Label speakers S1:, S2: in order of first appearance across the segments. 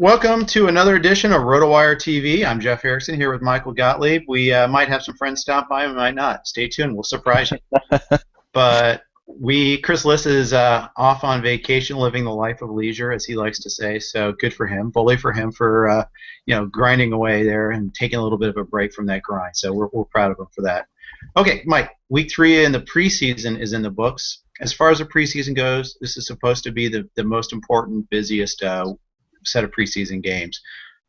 S1: Welcome to another edition of RotoWire TV. I'm Jeff Erickson here with Michael Gottlieb. We might have some friends stop by, we might not. Stay tuned, we'll surprise you. But Chris Liss is off on vacation, living the life of leisure, as he likes to say. So good for him, bully for him for grinding away there and taking a little bit of a break from that grind. So we're proud of him for that. Okay, Mike. Week 3 in the preseason is in the books. As far as the preseason goes, this is supposed to be the most important, busiest set of preseason games.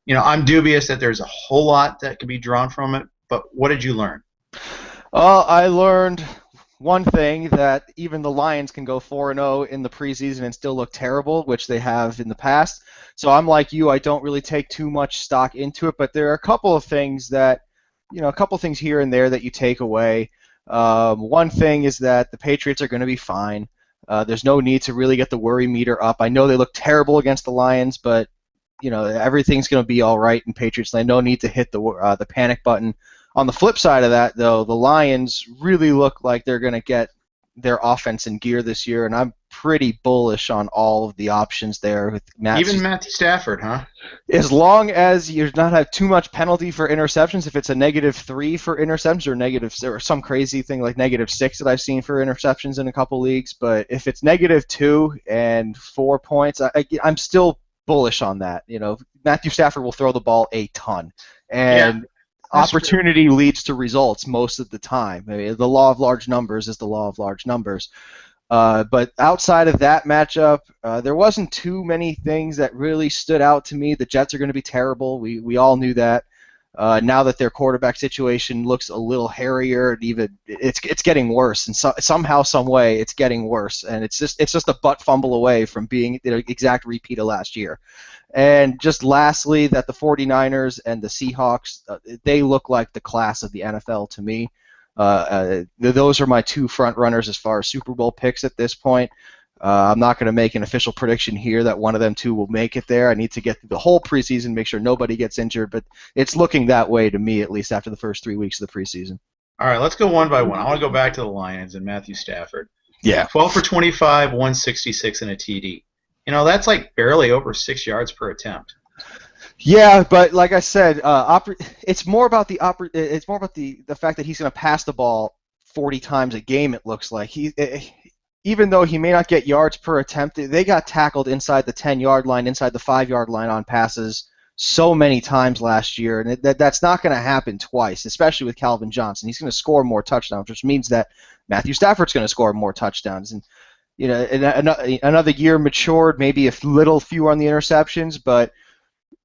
S1: I'm dubious that there's a whole lot that can be drawn from it, but what did you learn?
S2: I learned one thing, that even the Lions can go 4-0 in the preseason and still look terrible, which they have in the past. So I'm like you, I don't really take too much stock into it, but there are a couple of things here and there that you take away. One thing is that the Patriots are going to be fine. There's no need to really get the worry meter up. I know they look terrible against the Lions, but everything's going to be all right in Patriots land. No need to hit the panic button. On the flip side of that, though, the Lions really look like they're going to get their offense in gear this year, and I'm pretty bullish on all of the options there with
S1: Even Matthew Stafford, huh?
S2: As long as you not have too much penalty for interceptions, if it's a -3 for interceptions or some crazy thing like -6 that I've seen for interceptions in a couple leagues, but if it's -2 and 4 points, I'm still bullish on that. Matthew Stafford will throw the ball a ton, and opportunity leads to results most of the time. I mean, the law of large numbers is the law of large numbers. But outside of that matchup, there wasn't too many things that really stood out to me. The Jets are going to be terrible. We all knew that. Now that their quarterback situation looks a little hairier, it's getting worse, and somehow, some way, it's getting worse, and it's just a butt fumble away from being the exact repeat of last year. And just lastly, that the 49ers and the Seahawks, they look like the class of the NFL to me. Those are my two front runners as far as Super Bowl picks at this point. I'm not going to make an official prediction here that one of them two will make it there. I need to get through the whole preseason, make sure nobody gets injured, but it's looking that way to me, at least after the first 3 weeks of the preseason.
S1: All right, let's go one by one. I want to go back to the Lions and Matthew Stafford.
S2: Yeah.
S1: 12 for 25, 166 and a TD. That's like barely over 6 yards per attempt.
S2: Yeah, but like I said, it's more about the fact that he's going to pass the ball 40 times a game. It looks like even though he may not get yards per attempt, they got tackled inside the 10-yard line, inside the 5-yard line on passes so many times last year, and that's not going to happen twice, especially with Calvin Johnson. He's going to score more touchdowns, which means that Matthew Stafford's going to score more touchdowns. And another year matured, maybe a little fewer on the interceptions, but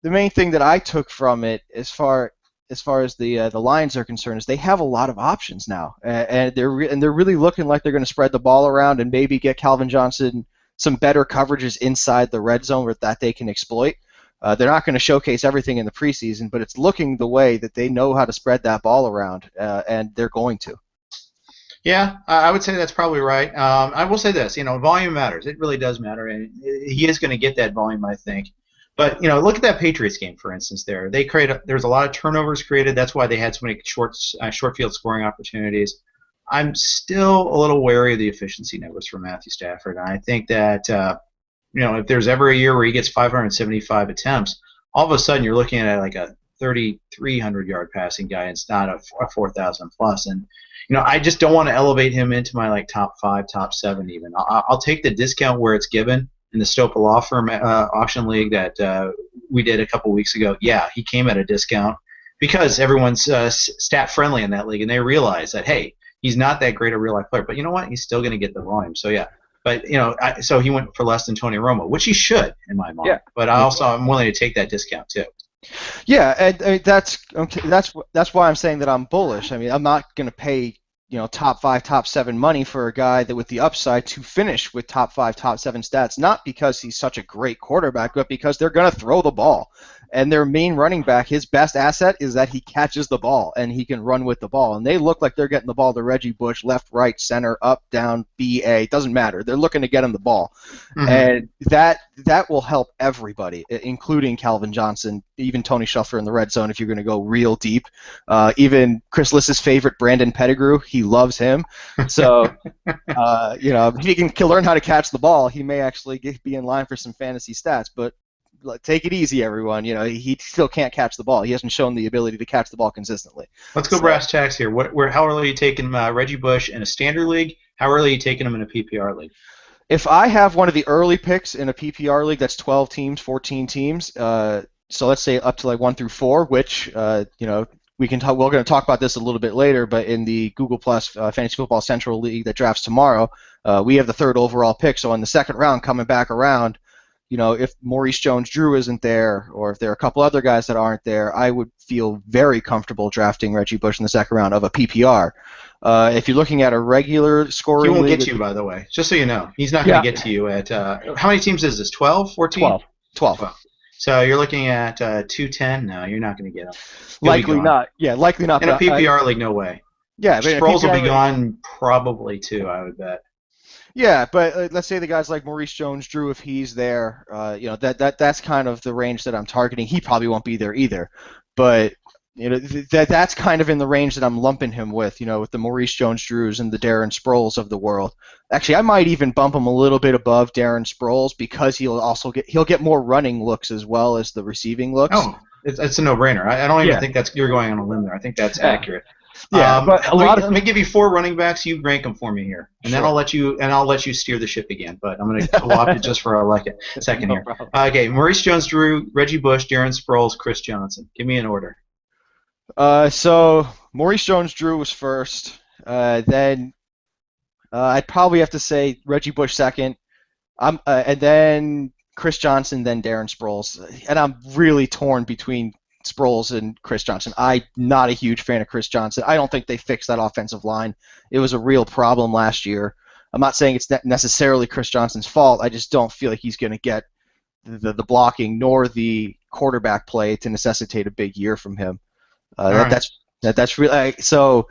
S2: the main thing that I took from it, as far as the Lions are concerned, is they have a lot of options now, and they're really looking like they're going to spread the ball around and maybe get Calvin Johnson some better coverages inside the red zone that they can exploit. They're not going to showcase everything in the preseason, but it's looking the way that they know how to spread that ball around, and they're going to.
S1: Yeah, I would say that's probably right. I will say this, volume matters. It really does matter, and he is going to get that volume, I think. But look at that Patriots game, for instance. There's a lot of turnovers created. That's why they had so many short field scoring opportunities. I'm still a little wary of the efficiency numbers for Matthew Stafford, and I think that if there's ever a year where he gets 575 attempts, all of a sudden you're looking at like a 3,300-yard passing guy. And it's not a 4,000 plus, and I just don't want to elevate him into my top 5, top 7 even. I'll take the discount where it's given. In the Stopa Law Firm auction league that we did a couple weeks ago, yeah, he came at a discount because everyone's stat friendly in that league, and they realize that, hey, he's not that great a real life player, but you know what? He's still going to get the volume. So yeah, but so he went for less than Tony Romo, which he should in my mind. Yeah. But I'm willing to take that discount too.
S2: Yeah, and that's why I'm saying that I'm bullish. I mean, I'm not going to pay top 5, top 7 money for a guy that with the upside to finish with top 5, top 7 stats, not because he's such a great quarterback, but because they're going to throw the ball. And their main running back, his best asset is that he catches the ball and he can run with the ball. And they look like they're getting the ball to Reggie Bush, left, right, center, up, down, B, A. It doesn't matter. They're looking to get him the ball. Mm-hmm. And that will help everybody, including Calvin Johnson, even Tony Shuffler in the red zone if you're going to go real deep. Even Chris Liss's favorite, Brandon Pettigrew, he loves him. So, if he can learn how to catch the ball, he may actually be in line for some fantasy stats. But take it easy, everyone. He still can't catch the ball. He hasn't shown the ability to catch the ball consistently.
S1: Let's go brass tacks here. How early are you taking Reggie Bush in a standard league? How early are you taking him in a PPR league?
S2: If I have one of the early picks in a PPR league, that's 12 teams, 14 teams. So let's say up to like 1 through 4, which we're going to talk about this a little bit later, but in the Google Plus Fantasy Football Central League that drafts tomorrow, we have the 3rd overall pick. So in the 2nd round, coming back around, if Maurice-Jones Drew isn't there, or if there are a couple other guys that aren't there, I would feel very comfortable drafting Reggie Bush in the 2nd round of a PPR. If you're looking at a regular scoring
S1: league... He won't
S2: get
S1: to you, by the way, just so you know. He's not going to get to you at... how many teams is this, 12, 14?
S2: 12.
S1: So you're looking at 210? No, you're not going to get him.
S2: Likely not. Yeah, likely not.
S1: In a PPR league, no way.
S2: Yeah,
S1: Sproles will be gone probably too, I would bet.
S2: Yeah, but let's say the guys like Maurice-Jones Drew, if he's there, that's kind of the range that I'm targeting. He probably won't be there either, but that's kind of in the range that I'm lumping him with. With the Maurice-Jones Drews and the Darren Sproles of the world. Actually, I might even bump him a little bit above Darren Sproles because he'll get more running looks as well as the receiving looks.
S1: Oh, it's a no-brainer. I don't even think you're going on a limb there. I think that's accurate.
S2: Yeah, but
S1: let me give you 4 running backs. You rank them for me here, and then I'll let you steer the ship again. But I'm going to co-opt it just for a second here. Okay, Maurice-Jones Drew, Reggie Bush, Darren Sproles, Chris Johnson. Give me an order.
S2: So Maurice-Jones Drew was first. Then I'd probably have to say Reggie Bush second. And then Chris Johnson, then Darren Sproles. And I'm really torn between Sproles and Chris Johnson. I'm not a huge fan of Chris Johnson. I don't think they fixed that offensive line. It was a real problem last year. I'm not saying it's necessarily Chris Johnson's fault. I just don't feel like he's going to get the blocking nor the quarterback play to necessitate a big year from him. That's really so.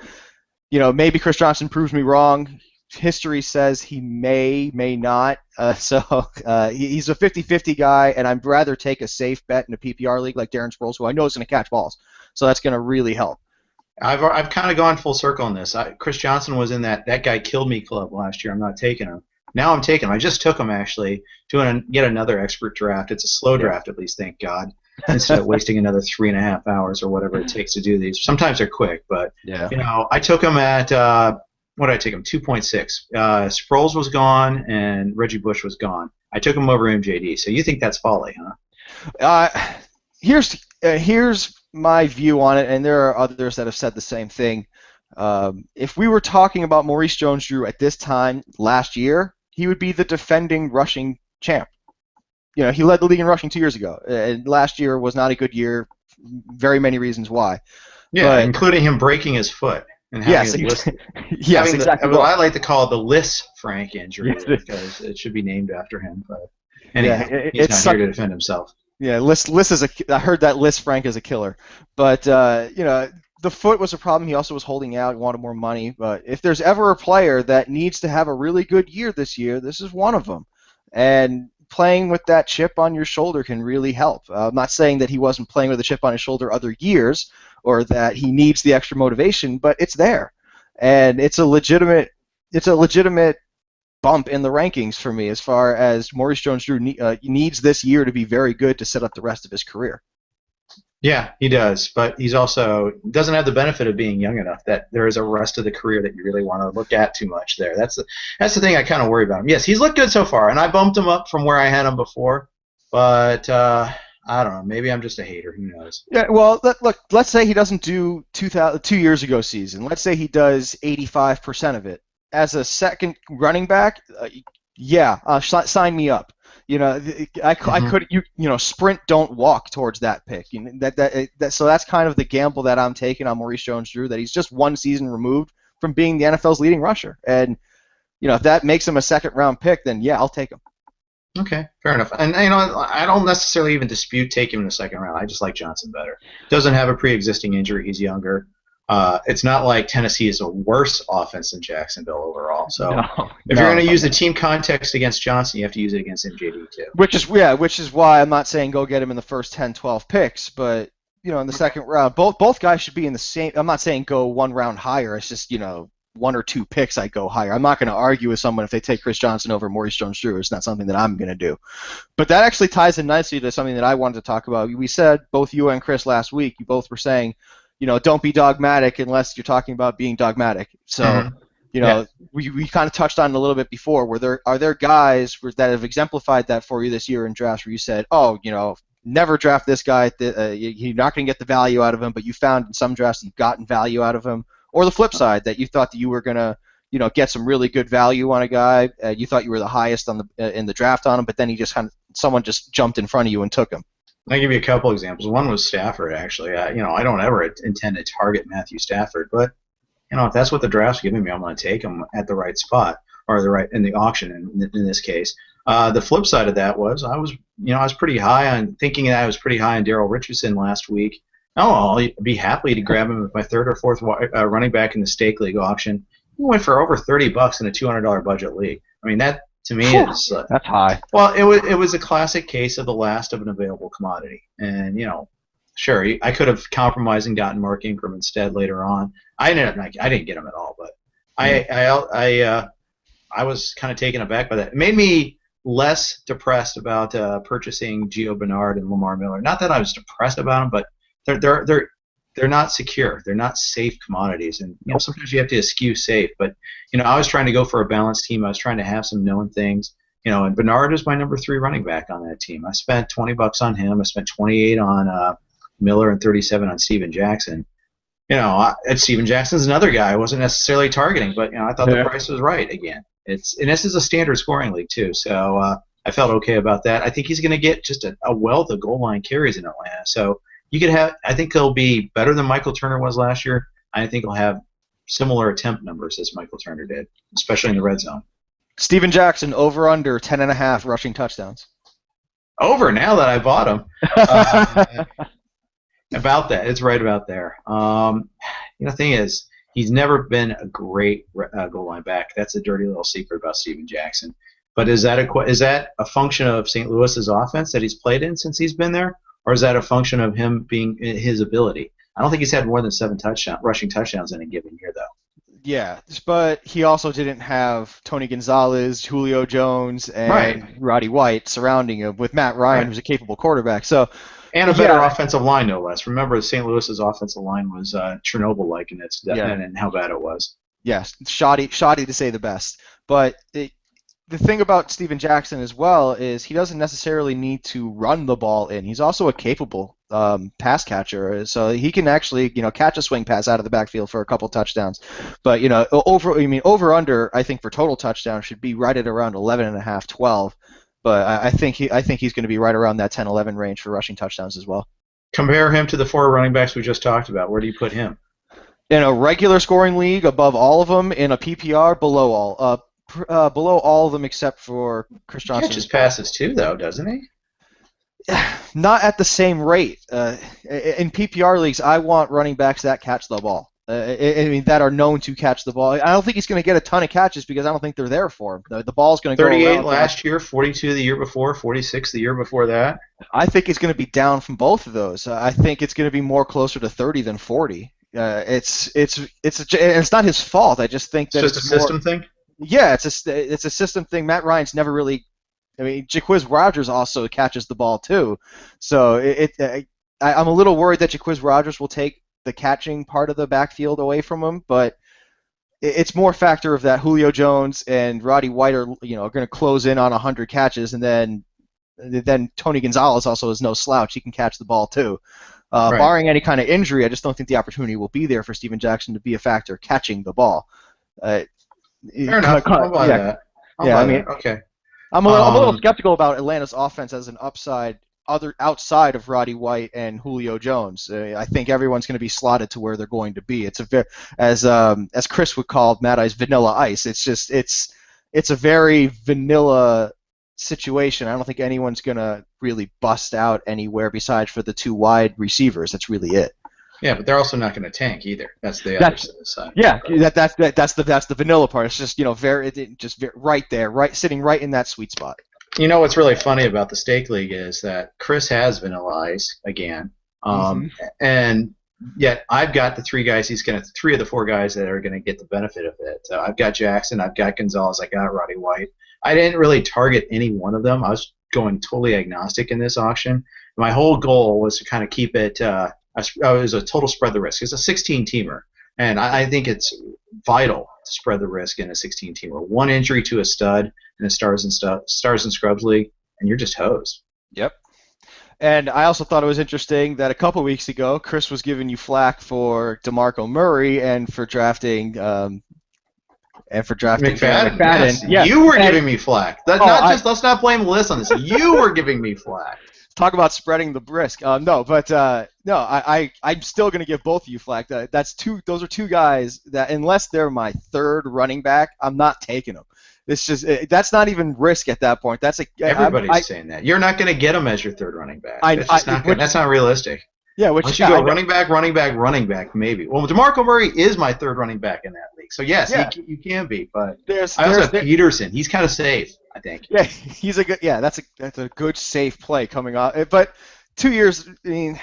S2: Maybe Chris Johnson proves me wrong. History says he may not. He's a 50-50 guy, and I'd rather take a safe bet in a PPR league like Darren Sproles, who I know is going to catch balls. So that's going to really help.
S1: I've kind of gone full circle on this. Chris Johnson was in that guy killed me club last year. I'm not taking him. Now I'm taking him. I just took him actually to get another expert draft. It's a slow draft at least, thank God. Instead of wasting another 3.5 hours or whatever it takes to do these. Sometimes they're quick, but I took him at what did I take him? 2.6. Sproles was gone and Reggie Bush was gone. I took him over MJD. So you think that's folly, huh?
S2: Here's my view on it, and there are others that have said the same thing. If we were talking about Maurice-Jones Drew at this time last year, he would be the defending rushing champ. He led the league in rushing 2 years ago, and last year was not a good year. Very many reasons why.
S1: Yeah, including him breaking his foot and having
S2: exactly.
S1: I like to call it the Liss Frank injury because it should be named after him. But anyway, he's not here to defend himself.
S2: Yeah, Liss is I heard that Liss Frank is a killer, but the foot was a problem. He also was holding out. He wanted more money. But if there's ever a player that needs to have a really good year this year, this is one of them. And playing with that chip on your shoulder can really help. I'm not saying that he wasn't playing with a chip on his shoulder other years or that he needs the extra motivation, but it's there. And it's a legitimate bump in the rankings for me as far as Maurice-Jones Drew needs this year to be very good to set up the rest of his career.
S1: Yeah, he does, but he's also doesn't have the benefit of being young enough that there is a rest of the career that you really want to look at too much there. That's the thing I kind of worry about him. Yes, he's looked good so far, and I bumped him up from where I had him before, but I don't know. Maybe I'm just a hater. Who knows?
S2: Yeah, well, let's say he doesn't do 2 years ago season. Let's say he does 85% of it. As a second running back, sign me up. I could sprint, don't walk towards that pick. So that's kind of the gamble that I'm taking on Maurice-Jones Drew. That he's just one season removed from being the NFL's leading rusher, and if that makes him a second-round pick, then yeah, I'll take him.
S1: Okay, fair enough. And I don't necessarily even dispute taking him in the second round. I just like Johnson better. Doesn't have a pre-existing injury. He's younger. It's not like Tennessee is a worse offense than Jacksonville overall. So if you're going to use the team context against Johnson, you have to use it against MJD too.
S2: Which is why I'm not saying go get him in the first 10, 12 picks, but in the second round, both guys should be in the same. I'm not saying go one round higher. It's just 1 or 2 picks, I go higher. I'm not going to argue with someone if they take Chris Johnson over Maurice-Jones Drew. It's not something that I'm going to do. But that actually ties in nicely to something that I wanted to talk about. We said, both you and Chris last week, you both were saying, don't be dogmatic unless you're talking about being dogmatic. So, we kind of touched on it a little bit before. Are there guys that have exemplified that for you this year in drafts where you said, never draft this guy, you're not going to get the value out of him, but you found in some drafts you've gotten value out of him? Or the flip side, that you thought that you were going to, get some really good value on a guy. You thought you were the highest in the draft on him, but then someone just jumped in front of you and took him.
S1: I'll give you a couple examples. One was Stafford, actually. I don't ever intend to target Matthew Stafford, but if that's what the draft's giving me, I'm going to take him at the right spot or in the auction in this case. The flip side of that was I was pretty high on Darrell Richardson last week. I'll be happy to grab him with my third or fourth running back in the stake league auction. He went for over $30 in a $200 budget league. I mean, that to me is
S2: that's high.
S1: Well, it was a classic case of the last of an available commodity, and sure, I could have compromised and gotten Mark Ingram instead later on. I didn't get him at all, but I was kind of taken aback by that. It made me less depressed about purchasing Gio Bernard and Lamar Miller. Not that I was depressed about them, but they're not secure. They're not safe commodities, and sometimes you have to eschew safe. But I was trying to go for a balanced team. I was trying to have some known things. And Bernard is my number 3 running back on that team. I spent $20 on him. I spent $28 on Miller and $37 on Steven Jackson. Steven Jackson's another guy I wasn't necessarily targeting, but I thought the price was right again. And this is a standard scoring league too, so I felt okay about that. I think he's going to get just a wealth of goal line carries in Atlanta. So I think he'll be better than Michael Turner was last year. I think he'll have similar attempt numbers as Michael Turner did, especially in the red zone.
S2: Steven Jackson, over under 10.5 rushing touchdowns.
S1: Over now that I bought him. About that. It's right about there. The thing is, he's never been a great goal line back. That's a dirty little secret about Steven Jackson. But is that a function of St. Louis's offense that he's played in since he's been there? Or is that a function of him being his ability? I don't think he's had more than 7 rushing touchdowns in a given year, though.
S2: Yeah, but he also didn't have Tony Gonzalez, Julio Jones, and Roddy White surrounding him with Matt Ryan, who's a capable quarterback.
S1: And a better offensive line, no less. Remember, St. Louis's offensive line was Chernobyl-like in its depth and how bad it was.
S2: Yes, shoddy to say the best. But the thing about Steven Jackson as well is he doesn't necessarily need to run the ball in. He's also a capable pass catcher, so he can actually catch a swing pass out of the backfield for a couple touchdowns. But over under, I think for total touchdowns should be right at around 11.5, 12. But I think he's going to be right around that 10-11 range for rushing touchdowns as well.
S1: Compare him to the 4 running backs we just talked about. Where do you put him?
S2: In a regular scoring league, above all of them. In a PPR, below all of them except for Chris Johnson.
S1: He catches passes too, though, doesn't he?
S2: Not at the same rate. In PPR leagues, I want running backs that catch the ball. That are known to catch the ball. I don't think he's going to get a ton of catches because I don't think they're there for him. The ball's going to go
S1: 38 last year, 42 the year before, 46 the year before that.
S2: I think it's going to be down from both of those. I think it's going to be more closer to 30 than 40. It's not his fault. I just think that
S1: it's just a system thing.
S2: Yeah, it's a system thing. Matt Ryan's never really. Jaquiz Rogers also catches the ball too. So I'm a little worried that Jaquiz Rogers will take the catching part of the backfield away from him, but it's more a factor of that Julio Jones and Roddy White are going to close in on 100 catches, and then Tony Gonzalez also is no slouch. He can catch the ball too. Barring any kind of injury, I just don't think the opportunity will be there for Steven Jackson to be a factor catching the ball.
S1: Fair enough. I'll buy that. Okay.
S2: I'm a little skeptical about Atlanta's offense as an upside outside of Roddy White and Julio Jones. I think everyone's going to be slotted to where they're going to be. It's as Chris would call Mad Ice, vanilla ice. It's a very vanilla situation. I don't think anyone's going to really bust out anywhere besides for the 2 wide receivers. That's really it.
S1: Yeah, but they're also not going to tank either. That's the other side.
S2: Yeah, that's the vanilla part. It's just right there, sitting right in that sweet spot.
S1: What's really funny about the Stake League is that Chris has vanilla ice again, and Yet I've got the three of the four guys that are gonna get the benefit of it. I've got Jackson,Ve got Gonzalez, I got Roddy White. I didn't really target any one of them. I was going totally agnostic in this auction. My whole goal was to kind of keep it. It was a total spread the risk. It's a 16-teamer, and I think it's vital to spread the risk in a 16-teamer. One injury to a stud in a stars and scrubs league, and you're just hosed.
S2: Yep. And I also thought it was interesting that a couple weeks ago, Chris was giving you flack for DeMarco Murray and for drafting
S1: McFadden.
S2: McFadden.
S1: Yes. You were giving me flack. Let's not blame Liz on this. You were giving me flack.
S2: Talk about spreading the risk. I'm still going to give both of you flack. Those are two guys that, unless they're my third running back, I'm not taking them. It's just that's not even risk at that point.
S1: Everybody's saying that. You're not going to get him as your third running back. That's not realistic.
S2: Yeah,
S1: once you go running back, maybe. Well, DeMarco Murray is my third running back in that league, so yes, you can be. But I also have Peterson. He's kind of safe, I think.
S2: Yeah, he's a good. Yeah, that's a good safe play coming off. But 2 years. I mean,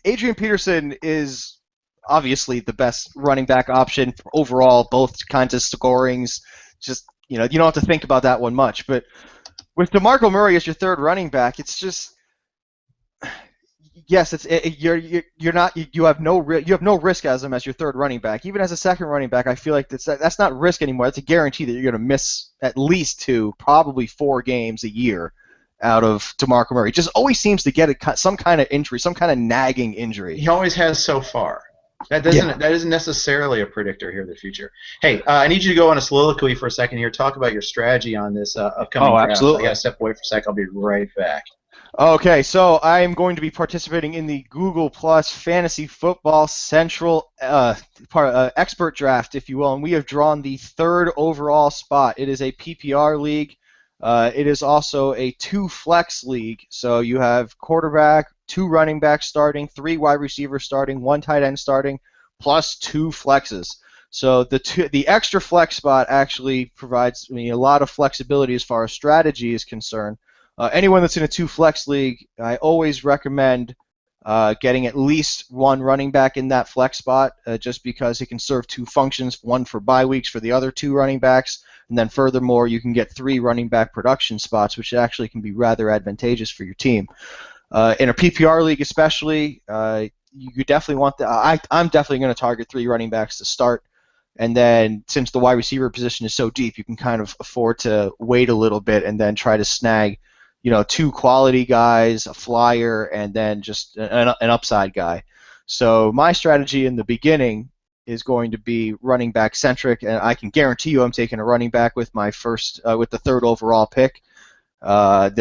S2: Adrian Peterson is obviously the best running back option for overall, both kinds of scorings. Just you don't have to think about that one much. But with DeMarco Murray as your third running back, it's just. Yes, you have no risk as him as your third running back. Even as a second running back, I feel like that's not risk anymore. That's a guarantee that you're going to miss at least 2, probably 4 games a year out of DeMarco Murray. Just always seems to get some kind of injury, some kind of nagging injury.
S1: He always has so far. That isn't necessarily a predictor here of the future. Hey, I need you to go on a soliloquy for a second here. Talk about your strategy on this upcoming draft.
S2: Absolutely.
S1: I got to step away for a sec. I'll be right back.
S2: Okay, so I am going to be participating in the Google Plus Fantasy Football Central expert draft, if you will, and we have drawn the 3rd overall spot. It is a PPR league. It is also a 2 flex league, so you have quarterback, 2 running backs starting, 3 wide receivers starting, 1 tight end starting, plus 2 flexes. So the extra flex spot actually provides me a lot of flexibility as far as strategy is concerned. Anyone that's in a 2 flex league, I always recommend getting at least 1 running back in that flex spot, just because it can serve 2 functions, 1 for bye weeks for the other 2 running backs, and then furthermore, you can get 3 running back production spots, which actually can be rather advantageous for your team. In a PPR league especially, you definitely want I'm definitely going to target 3 running backs to start. And then, since the wide receiver position is so deep, you can kind of afford to wait a little bit and then try to snag 2 quality guys, a flyer, and then just an upside guy. So my strategy in the beginning is going to be running back centric, and I can guarantee you I'm taking a running back with my with the 3rd overall pick. There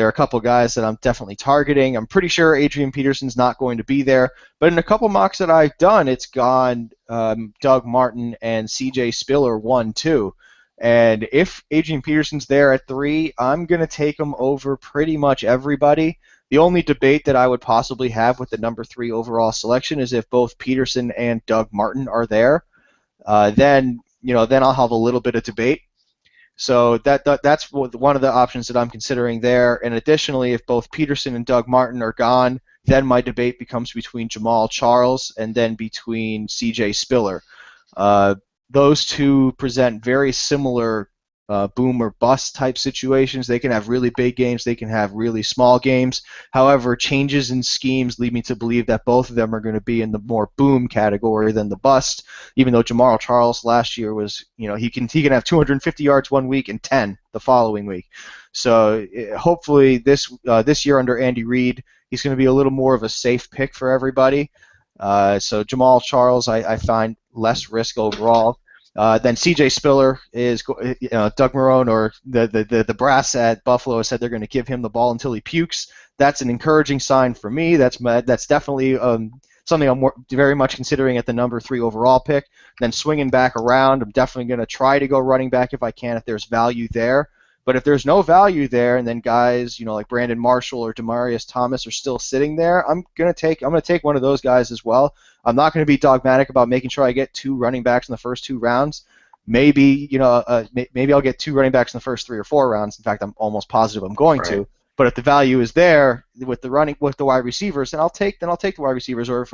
S2: are a couple guys that I'm definitely targeting. I'm pretty sure Adrian Peterson's not going to be there, but in a couple mocks that I've done, it's gone Doug Martin and CJ Spiller 1-2. And if Adrian Peterson's there at 3, I'm going to take him over pretty much everybody. The only debate that I would possibly have with the number 3 overall selection is if both Peterson and Doug Martin are there. Then I'll have a little bit of debate. So that's one of the options that I'm considering there. And additionally, if both Peterson and Doug Martin are gone, then my debate becomes between Jamal Charles and then between CJ Spiller. Those 2 present very similar boom or bust type situations. They can have really big games. They can have really small games. However, changes in schemes lead me to believe that both of them are going to be in the more boom category than the bust, even though Jamal Charles last year was, he can have 250 yards one week and 10 the following week. So hopefully this year under Andy Reid, he's going to be a little more of a safe pick for everybody. So Jamal Charles, I find less risk overall. Then C.J. Spiller is, Doug Marrone or the brass at Buffalo said they're going to give him the ball until he pukes. That's an encouraging sign for me. That's definitely something I'm very much considering at the number 3 overall pick. Then swinging back around, I'm definitely going to try to go running back if I can, if there's value there. But if there's no value there, and then guys, like Brandon Marshall or Demaryius Thomas are still sitting there, I'm going to take one of those guys as well. I'm not going to be dogmatic about making sure I get 2 running backs in the first 2 rounds. Maybe I'll get 2 running backs in the first 3 or 4 rounds. In fact, I'm almost positive I'm going to. But if the value is there with the wide receivers, then I'll take the wide receivers. Or if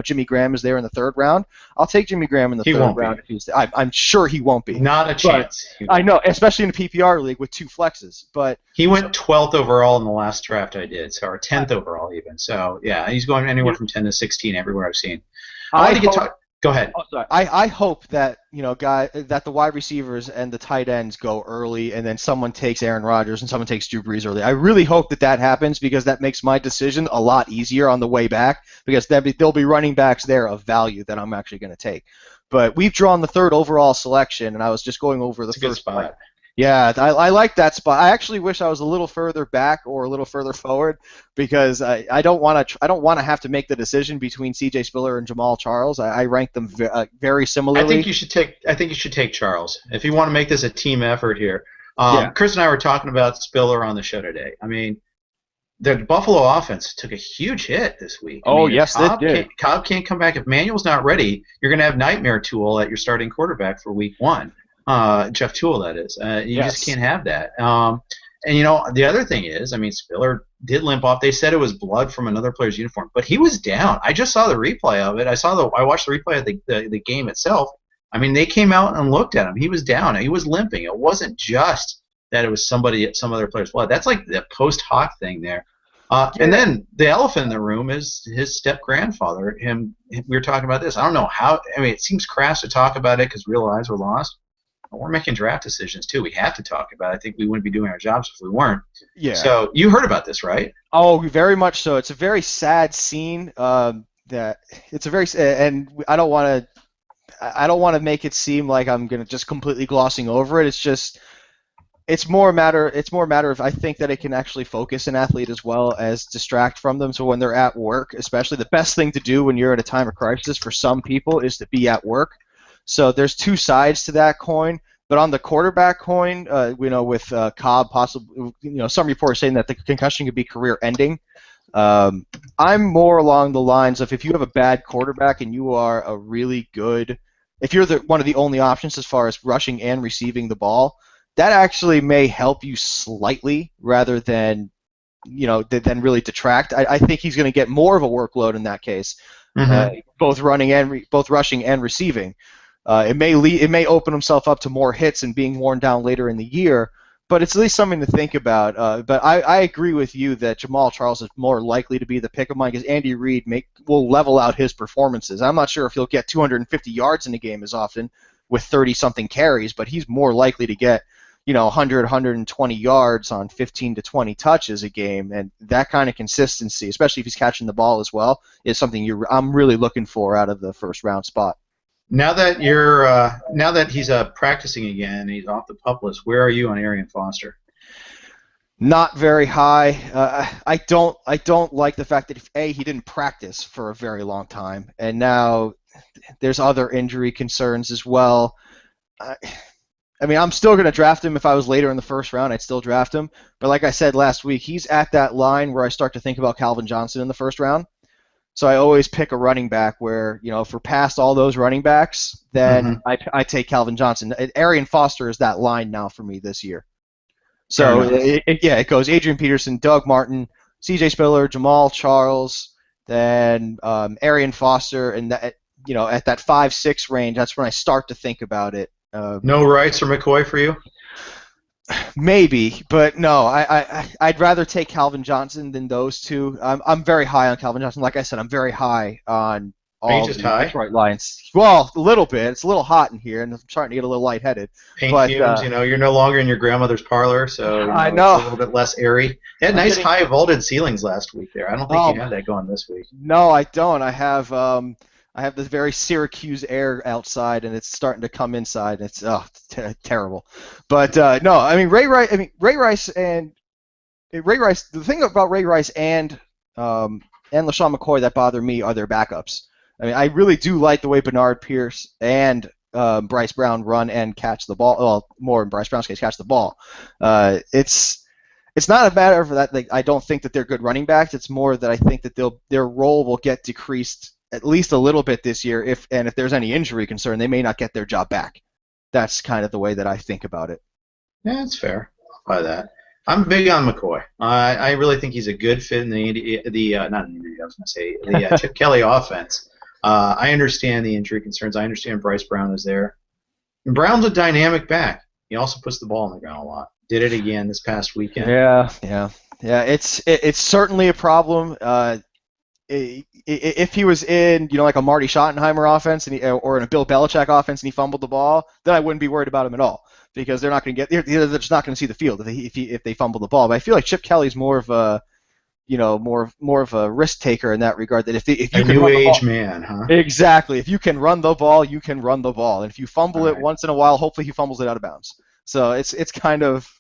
S2: Jimmy Graham is there in the third round, I'll take Jimmy Graham in the third round. If he's, I'm sure he won't be.
S1: Not a chance.
S2: I know, especially in a PPR league with 2 flexes. But
S1: he went 12th overall in the last draft I did, or 10th overall even. So yeah, he's going anywhere from 10 to 16 everywhere I've seen. Go ahead.
S2: I hope that that the wide receivers and the tight ends go early, and then someone takes Aaron Rodgers and someone takes Drew Brees early. I really hope that happens, because that makes my decision a lot easier on the way back, because there'll be running backs there of value that I'm actually going to take. But we've drawn the 3rd overall selection, and I was just going over the first spot. Yeah, I like that spot. I actually wish I was a little further back or a little further forward, because I don't want to have to make the decision between C.J. Spiller and Jamal Charles. I rank them very similarly.
S1: I think you should take Charles if you want to make this a team effort here. Chris and I were talking about Spiller on the show today. I mean, the Buffalo offense took a huge hit this week.
S2: Yes, they did.
S1: Cobb can't come back. If Manuel's not ready, you're going to have Nightmare Tool at your starting quarterback for week 1. Jeff Toole, that is. You just can't have that. And the other thing is, Spiller did limp off. They said it was blood from another player's uniform, but he was down. I just saw the replay of it. I watched the replay of the game itself. They came out and looked at him. He was down. He was limping. It wasn't just that it was some other player's blood. That's like the post hoc thing there. And then the elephant in the room is his step-grandfather. We were talking about this. I don't know how. It seems crass to talk about it because real lives were lost. We're making draft decisions too. We have to talk about it. I think we wouldn't be doing our jobs if we weren't. Yeah. So you heard about this, right?
S2: Oh, very much so. It's a very sad scene. And I don't want to make it seem like I'm gonna just completely glossing over it. It's more a matter of, I think that it can actually focus an athlete as well as distract from them. So when they're at work, especially, the best thing to do when you're at a time of crisis for some people is to be at work. So there's 2 sides to that coin. But on the quarterback coin, with Cobb possibly, some reports saying that the concussion could be career-ending. I'm more along the lines of, if you have a bad quarterback and you are a really good, if you're one of the only options as far as rushing and receiving the ball, that actually may help you slightly rather than really detract. I think he's going to get more of a workload in that case, both rushing and receiving. It may open himself up to more hits and being worn down later in the year, but it's at least something to think about. But I agree with you that Jamal Charles is more likely to be the pick of mine, because Andy Reid will level out his performances. I'm not sure if he'll get 250 yards in a game as often with 30-something carries, but he's more likely to get 100, 120 yards on 15 to 20 touches a game, and that kind of consistency, especially if he's catching the ball as well, is something I'm really looking for out of the first-round spot.
S1: Now that he's practicing again and he's off the PUP list, where are you on Arian Foster?
S2: Not very high. I don't like the fact that he didn't practice for a very long time, and now there's other injury concerns as well. I'm still going to draft him. If I was later in the first round, I'd still draft him. But like I said last week, he's at that line where I start to think about Calvin Johnson in the first round. So I always pick a running back where, if we're past all those running backs, then I take Calvin Johnson. Arian Foster is that line now for me this year. So it goes Adrian Peterson, Doug Martin, C.J. Spiller, Jamal Charles, then Arian Foster, and at that 5-6 range, that's when I start to think about it.
S1: No Rice or McCoy for you?
S2: Maybe, but no. I'd rather take Calvin Johnson than those two. I'm very high on Calvin Johnson. Like I said, I'm very high on all the Detroit Lions. Well, a little bit. It's a little hot in here, and I'm starting to get a little lightheaded.
S1: Paint fumes. You're no longer in your grandmother's parlor, so
S2: I know.
S1: It's a little bit less airy. They had nice high vaulted ceilings last week there. I don't think you had that going this week.
S2: No, I don't. I have this very Syracuse air outside, and it's starting to come inside. And it's terrible. But no, Ray Rice. The thing about Ray Rice and LaShawn McCoy that bother me are their backups. I really do like the way Bernard Pierce and Bryce Brown run and catch the ball. Well, more in Bryce Brown's case, catch the ball. It's not a matter of that. I don't think that they're good running backs. It's more that I think that their role will get decreased at least a little bit this year, if there's any injury concern, they may not get their job back. That's kind of the way that I think about it.
S1: Yeah, that's fair. By that. I'm big on McCoy. I really think he's a good fit in not in the I was going to say the Chip Kelly offense. I understand the injury concerns. I understand Bryce Brown is there. And Brown's a dynamic back. He also puts the ball on the ground a lot. Did it again this past weekend.
S2: Yeah. It's certainly a problem. If he was in, like a Marty Schottenheimer offense or in a Bill Belichick offense and he fumbled the ball, then I wouldn't be worried about him at all because they're just not going to see the field if they fumble the ball. But I feel like Chip Kelly's more of a more of a risk taker in that regard. That if you
S1: can run the ball, man, huh?
S2: Exactly. If you can run the ball, you can run the ball, and if you fumble it once in a while, hopefully he fumbles it out of bounds. So it's kind of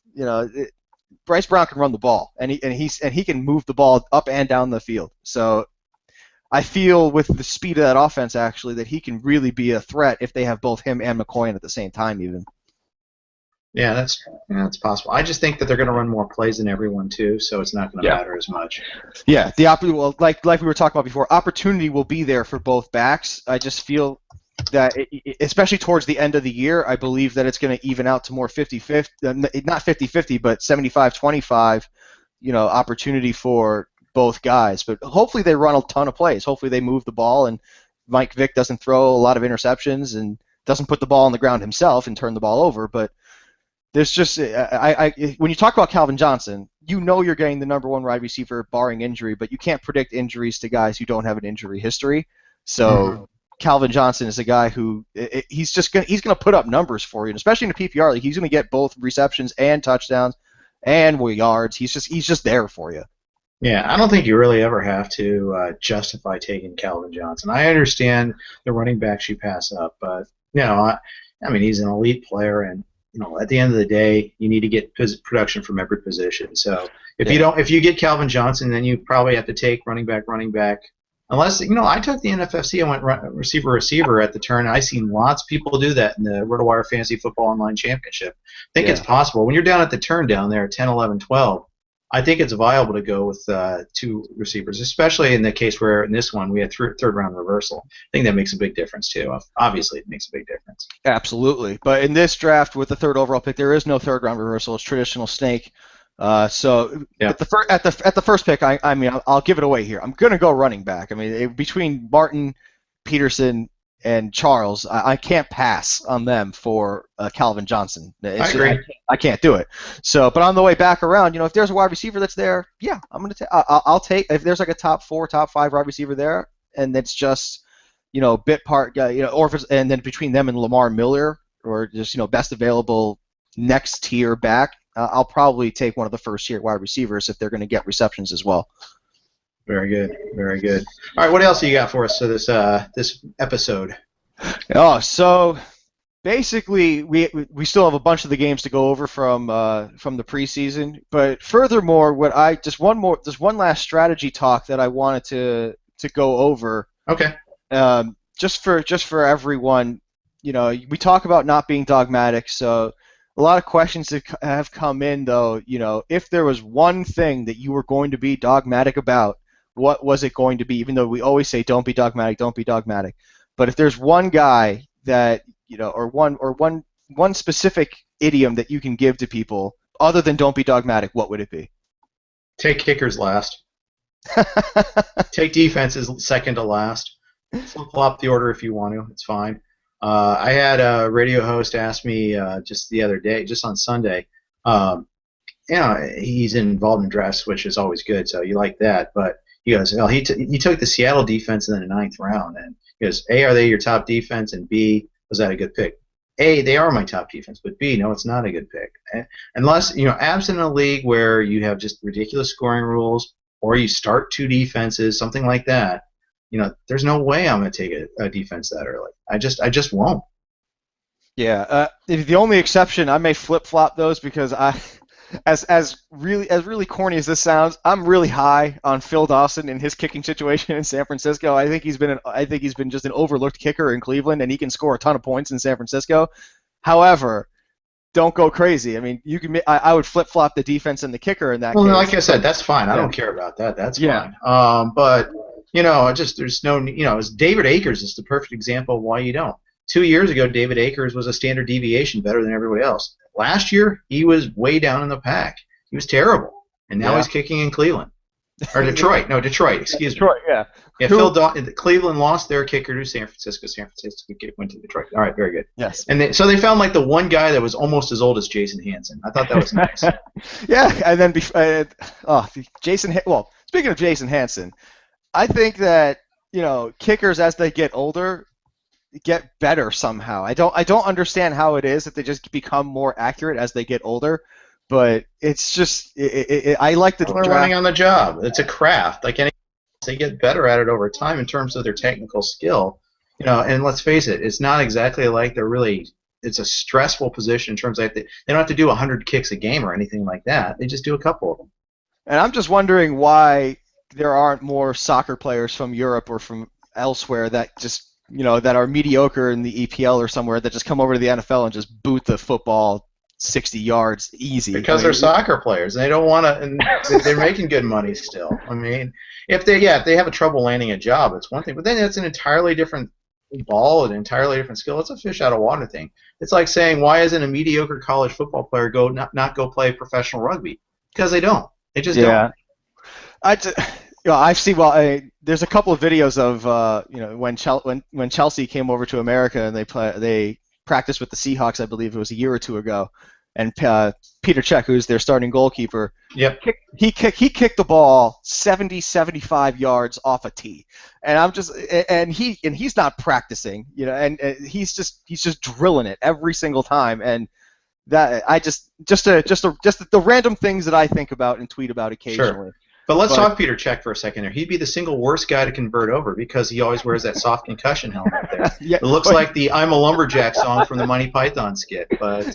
S2: Bryce Brown can run the ball, and he can move the ball up and down the field. So I feel with the speed of that offense actually that he can really be a threat if they have both him and McCoy in at the same time even.
S1: Yeah, that's possible. I just think that they're going to run more plays than everyone too, so it's not going to matter as much.
S2: Yeah, like we were talking about before, opportunity will be there for both backs. I just feel that, especially towards the end of the year, I believe that it's going to even out to more 50-50, not 50-50, but 75-25, opportunity for both guys. But hopefully they run a ton of plays. Hopefully they move the ball, and Mike Vick doesn't throw a lot of interceptions and doesn't put the ball on the ground himself and turn the ball over. But there's just when you talk about Calvin Johnson, you're getting the number one wide receiver barring injury, but you can't predict injuries to guys who don't have an injury history. So Calvin Johnson is a guy who he's going to put up numbers for you, and especially in a PPR league, he's going to get both receptions and touchdowns and yards. He's just there for you.
S1: Yeah, I don't think you really ever have to justify taking Calvin Johnson. I understand the running backs you pass up, but I mean he's an elite player, and at the end of the day, you need to get production from every position. So if you get Calvin Johnson, then you probably have to take running back. Unless I took the NFFC, I went receiver at the turn. And I've seen lots of people do that in the RotoWire Fantasy Football Online Championship. I think it's possible when you're down at the turn down there at 10, 11, 12. I think it's viable to go with two receivers, especially in the case where in this one we had third-round reversal. I think that makes a big difference too. Obviously, it makes a big difference.
S2: Absolutely, but in this draft with the third overall pick, there is no third-round reversal. It's traditional snake. At the first pick, I'll give it away here. I'm going to go running back. I mean, between Martin, Peterson, and Charles, I can't pass on them for Calvin Johnson.
S1: I agree.
S2: I can't do it. So, but on the way back around, if there's a wide receiver that's there, yeah, I'm gonna I'll take if there's like a top 4, top 5 wide receiver there, and it's just bit part, or if it's, and then between them and Lamar Miller, or just best available next tier back, I'll probably take one of the first tier wide receivers if they're going to get receptions as well.
S1: Very good, very good. All right, what else do you got for us for this episode?
S2: Oh, so basically, we still have a bunch of the games to go over from the preseason. But furthermore, there's one last strategy talk that I wanted to go over.
S1: Okay.
S2: Just for everyone, we talk about not being dogmatic. So a lot of questions have come in though. If there was one thing that you were going to be dogmatic about, what was it going to be? Even though we always say don't be dogmatic, don't be dogmatic. But if there's one guy that or one specific idiom that you can give to people other than don't be dogmatic, what would it be?
S1: Take kickers last. Take defenses second to last. Flip-flop the order if you want to. It's fine. I had a radio host ask me just the other day, just on Sunday. He's involved in drafts, which is always good, so you like that. But he goes, well, he took the Seattle defense in the 9th round, and he goes, A, are they your top defense, and B, was that a good pick? A, they are my top defense, but B, no, it's not a good pick. Unless, absent a league where you have just ridiculous scoring rules, or you start 2 defenses, something like that, there's no way I'm going to take a defense that early. I just won't.
S2: Yeah, the only exception, I may flip-flop those because as really corny as this sounds, I'm really high on Phil Dawson and his kicking situation in San Francisco. I think he's been just an overlooked kicker in Cleveland, and he can score a ton of points in San Francisco. However, don't go crazy. I mean, I would flip flop the defense and the kicker in that case.
S1: Well, like I said, that's fine. I don't care about that. That's fine. But there's no, David Akers is the perfect example of why you don't. 2 years ago, David Akers was a standard deviation better than everybody else. Last year, he was way down in the pack. He was terrible, and now he's kicking in Cleveland. Or Detroit. No, Detroit. Excuse me.
S2: Detroit, yeah.
S1: Yeah, Cleveland lost their kicker to San Francisco. San Francisco went to Detroit. All right, very good.
S2: Yes.
S1: And so they found like the one guy that was almost as old as Jason Hansen. I thought that was nice.
S2: Yeah, and then speaking of Jason Hansen, I think that kickers as they get older get better somehow. I don't understand how it is that they just become more accurate as they get older. But it's just I like the
S1: they're running on the job. It's a craft. Like any, they get better at it over time in terms of their technical skill. And let's face it, it's not exactly like it's a stressful position in terms of they don't have to do 100 kicks a game or anything like that. They just do a couple of them.
S2: And I'm just wondering why there aren't more soccer players from Europe or from elsewhere that just that are mediocre in the EPL or somewhere that just come over to the NFL and just boot the football 60 yards easy.
S1: Because they're soccer players, and they don't want to, and they're making good money still. I mean, if they have a trouble landing a job, it's one thing, but then it's an entirely different ball, an entirely different skill. It's a fish out of water thing. It's like saying, why isn't a mediocre college football player not go play professional rugby? Because they don't. They just don't.
S2: I've seen. There's a couple of videos of when Chelsea came over to America and they practiced with the Seahawks, I believe it was a year or two ago, and Peter Cech, who's their starting goalkeeper, he kicked the ball 75 yards off a tee, and he's not practicing, and he's just drilling it every single time, and that just the random things that I think about and tweet about occasionally.
S1: Sure. But let's talk Peter Cech for a second there. He'd be the single worst guy to convert over because he always wears that soft concussion helmet there. It looks like the I'm a Lumberjack song from the Monty Python skit. But,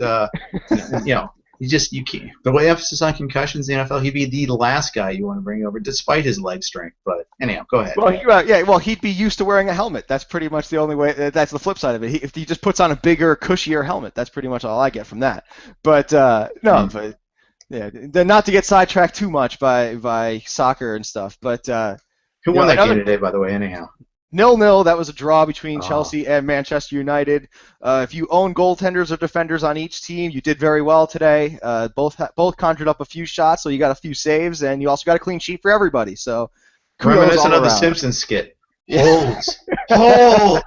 S1: you can't. The way emphasis on concussions in the NFL, he'd be the last guy you want to bring over despite his leg strength. But anyhow, go ahead.
S2: Well, he'd be used to wearing a helmet. That's pretty much the only way. That's the flip side of it. If he just puts on a bigger, cushier helmet, that's pretty much all I get from that. But, but... Yeah, not to get sidetracked too much by soccer and stuff, but
S1: who won that game today, by the way? Anyhow,
S2: 0-0. That was a draw between Chelsea and Manchester United. If you own goaltenders or defenders on each team, you did very well today. Both conjured up a few shots, so you got a few saves, and you also got a clean sheet for everybody. So,
S1: reminiscent of the Simpsons skit.
S2: Holds. The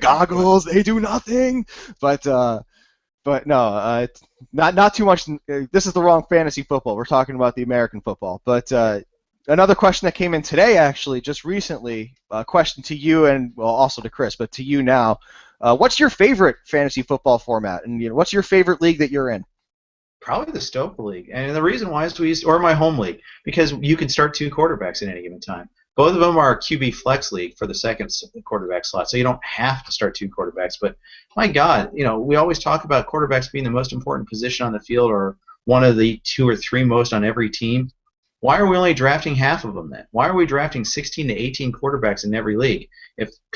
S2: goggles, they do nothing. But no, not too much. This is the wrong fantasy football. We're talking about the American football. But another question that came in today, actually, just recently, a question to you and also to Chris, but to you now. What's your favorite fantasy football format, and what's your favorite league that you're in?
S1: Probably the Stoke League, and the reason why is or my home league, because you can start two quarterbacks at any given time. Both of them are QB flex league for the second quarterback slot, so you don't have to start two quarterbacks. But my God, we always talk about quarterbacks being the most important position on the field, or one of the two or three most on every team. Why are we only drafting half of them then? Why are we drafting 16 to 18 quarterbacks in every league?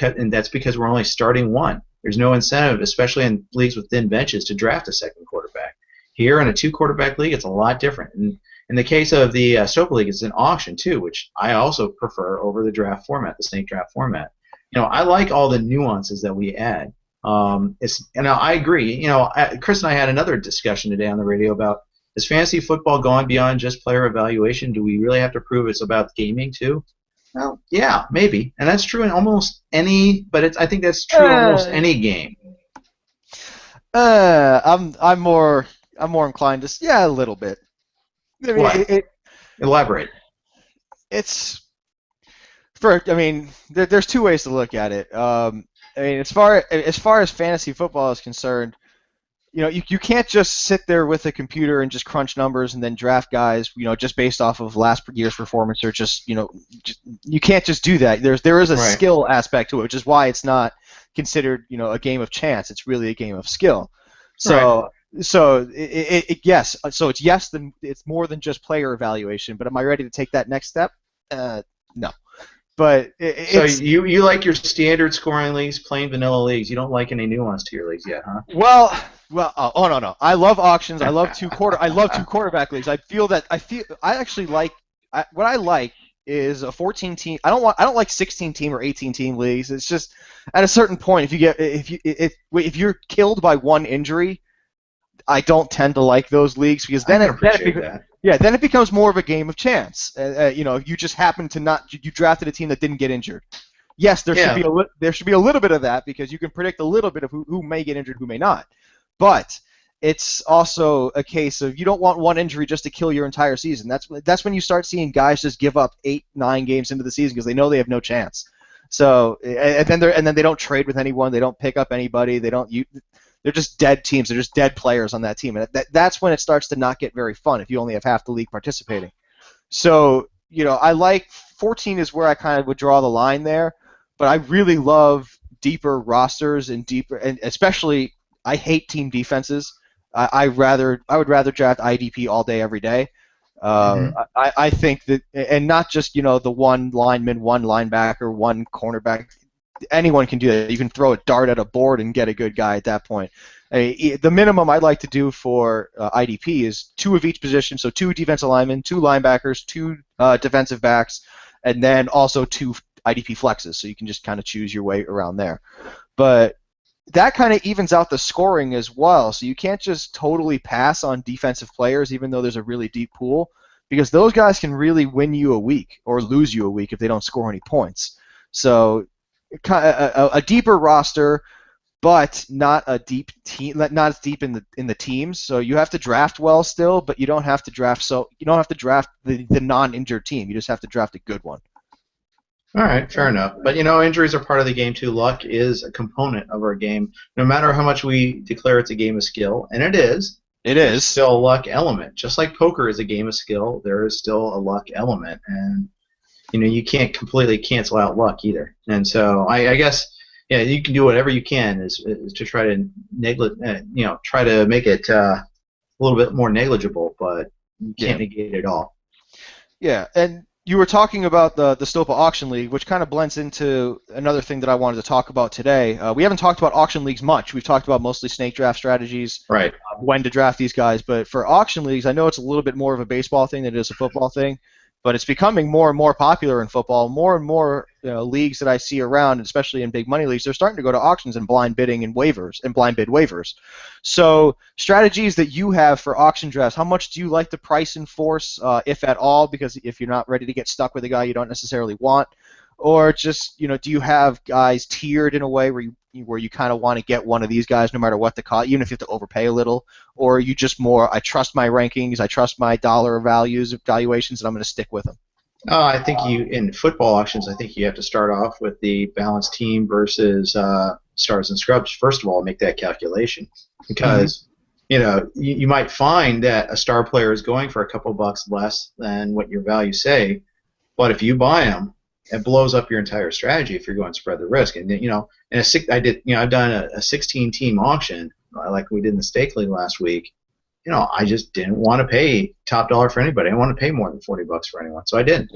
S1: And that's because we're only starting one. There's no incentive, especially in leagues with thin benches, to draft a second quarterback. Here in a two-quarterback league, it's a lot different. And in the case of the Stoke League, it's an auction too, which I also prefer over the draft format, the snake draft format. I like all the nuances that we add. I agree. Chris and I had another discussion today on the radio about, is fantasy football going beyond just player evaluation? Do we really have to prove it's about gaming too? Well, yeah, maybe, and that's true in almost any. But I think that's true in almost any game.
S2: I'm more inclined to a little bit. I mean,
S1: Elaborate.
S2: There's two ways to look at it. As far as fantasy football is concerned, you can't just sit there with a computer and just crunch numbers and then draft guys, just based off of last year's performance, or you can't just do that. There is a skill aspect to it, which is why it's not considered, a game of chance. It's really a game of skill. So. Right. So yes. So it's more than just player evaluation. But am I ready to take that next step? No. But
S1: so you like your standard scoring leagues, plain vanilla leagues. You don't like any nuance to your leagues yet, huh?
S2: Well. No. I love auctions. I love two quarterback leagues. I actually like what I like is a 14 team. I don't like 16 team or 18 team leagues. It's just at a certain point, if you're killed by one injury, I don't tend to like those leagues because
S1: I can appreciate that.
S2: yeah, then it becomes more of a game of chance. You just happen to you drafted a team that didn't get injured. Yes, there should be a little bit of that because you can predict a little bit of who may get injured, who may not. But it's also a case of you don't want one injury just to kill your entire season. That's when you start seeing guys just give up 8-9 games into the season because they know they have no chance. So and then they don't trade with anyone. They don't pick up anybody. They're just dead teams. They're just dead players on that team, and that's when it starts to not get very fun if you only have half the league participating. So I like 14 is where I kind of would draw the line there, but I really love deeper rosters and especially I hate team defenses. I would rather draft IDP all day every day. I think that, and not just the one lineman, one linebacker, one cornerback. Anyone can do that. You can throw a dart at a board and get a good guy at that point. The minimum I'd like to do for IDP is 2 of each position, so 2 defensive linemen, 2 linebackers, 2 defensive backs, and then also 2 IDP flexes, so you can just kind of choose your way around there. But that kind of evens out the scoring as well, so you can't just totally pass on defensive players even though there's a really deep pool, because those guys can really win you a week or lose you a week if they don't score any points. So a deeper roster, but not a deep team, not as deep in the teams. So you have to draft well still, but you don't have to draft the non-injured team. You just have to draft a good one.
S1: All right, fair enough. But injuries are part of the game too. Luck is a component of our game. No matter how much we declare it's a game of skill, and it is. There's still a luck element. Just like poker is a game of skill, there is still a luck element, and you can't completely cancel out luck either. And so I guess you can do whatever you can is to try to try to make it a little bit more negligible, but you can't negate it all.
S2: Yeah, and you were talking about the Stopa Auction League, which kind of blends into another thing that I wanted to talk about today. We haven't talked about auction leagues much. We've talked about mostly snake draft strategies,
S1: right?
S2: When to draft these guys. But for auction leagues, I know it's a little bit more of a baseball thing than it is a football thing. But it's becoming more and more popular in football. More and more leagues that I see around, especially in big money leagues, they're starting to go to auctions and blind bidding and waivers and blind bid waivers. So strategies that you have for auction drafts, how much do you like to price enforce, if at all? Because if you're not ready to get stuck with a guy you don't necessarily want, or just do you have guys tiered in a way where you kind of want to get one of these guys no matter what the cost, even if you have to overpay a little, or are you just more, I trust my rankings, I trust my dollar valuations, and I'm going to stick with them?
S1: I think in football auctions, I think you have to start off with the balanced team versus stars and scrubs. First of all, make that calculation, because you might find that a star player is going for a couple bucks less than what your values say, but if you buy them, it blows up your entire strategy if you're going to spread the risk. And I've done a 16-team auction like we did in the stake league last week. I just didn't want to pay top dollar for anybody. I didn't want to pay more than $40 for anyone, so I didn't.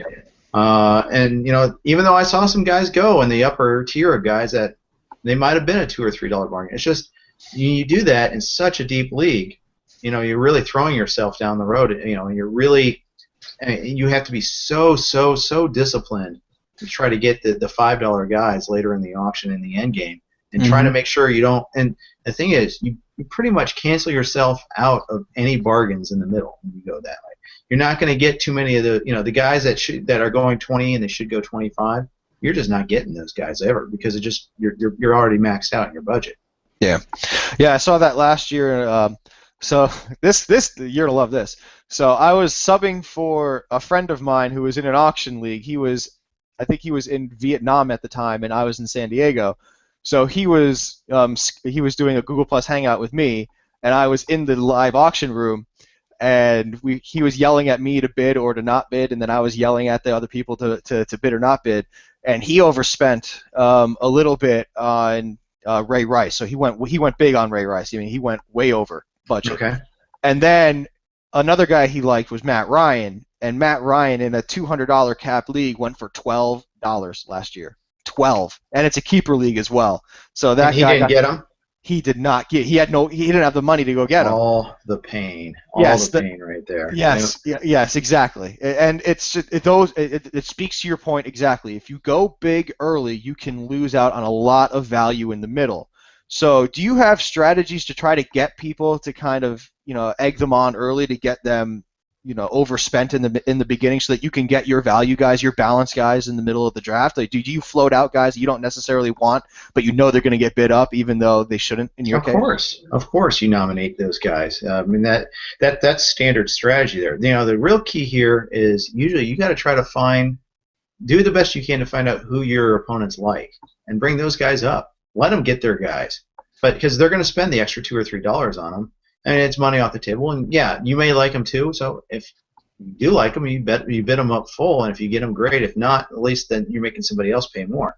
S1: And even though I saw some guys go in the upper tier of guys that they might have been a $2 or $3 bargain, it's just you do that in such a deep league. You're really throwing yourself down the road. You have to be so disciplined to try to get the $5 guys later in the auction in the end game, and trying to make sure you don't. And the thing is, you pretty much cancel yourself out of any bargains in the middle when you go that way. You're not going to get too many of the guys that are going 20 and they should go 25. You're just not getting those guys ever, because you're already maxed out in your budget.
S2: Yeah, I saw that last year. So this you're gonna love this. So I was subbing for a friend of mine who was in an auction league. I think he was in Vietnam at the time, and I was in San Diego. So he was doing a Google Plus Hangout with me, and I was in the live auction room, and he was yelling at me to bid or to not bid, and then I was yelling at the other people to bid or not bid, and he overspent a little bit on Ray Rice. So he went big on Ray Rice. I mean, he went way over budget.
S1: Okay.
S2: And then another guy he liked was Matt Ryan. And Matt Ryan in a $200 cap league went for $12 last year. 12, and it's a keeper league as well. So that
S1: guy didn't get him.
S2: He did not get. He didn't have the money to go get him.
S1: All the pain. Pain right there.
S2: Yes. Yes. Exactly. And it speaks to your point exactly. If you go big early, you can lose out on a lot of value in the middle. So do you have strategies to try to get people to kind of, egg them on early to get them, overspent in the beginning so that you can get your value guys, your balance guys in the middle of the draft? Like, do you float out guys you don't necessarily want, but they're going to get bid up even though they shouldn't in your case?
S1: Of course, you nominate those guys. I mean that's standard strategy there. The real key here is usually you got to try to do the best you can to find out who your opponents like and bring those guys up. Let them get their guys, but because they're going to spend the extra $2 or $3 on them. And it's money off the table, and yeah, you may like them too. So if you do like them, you bid them up full, and if you get them, great. If not, at least then you're making somebody else pay more.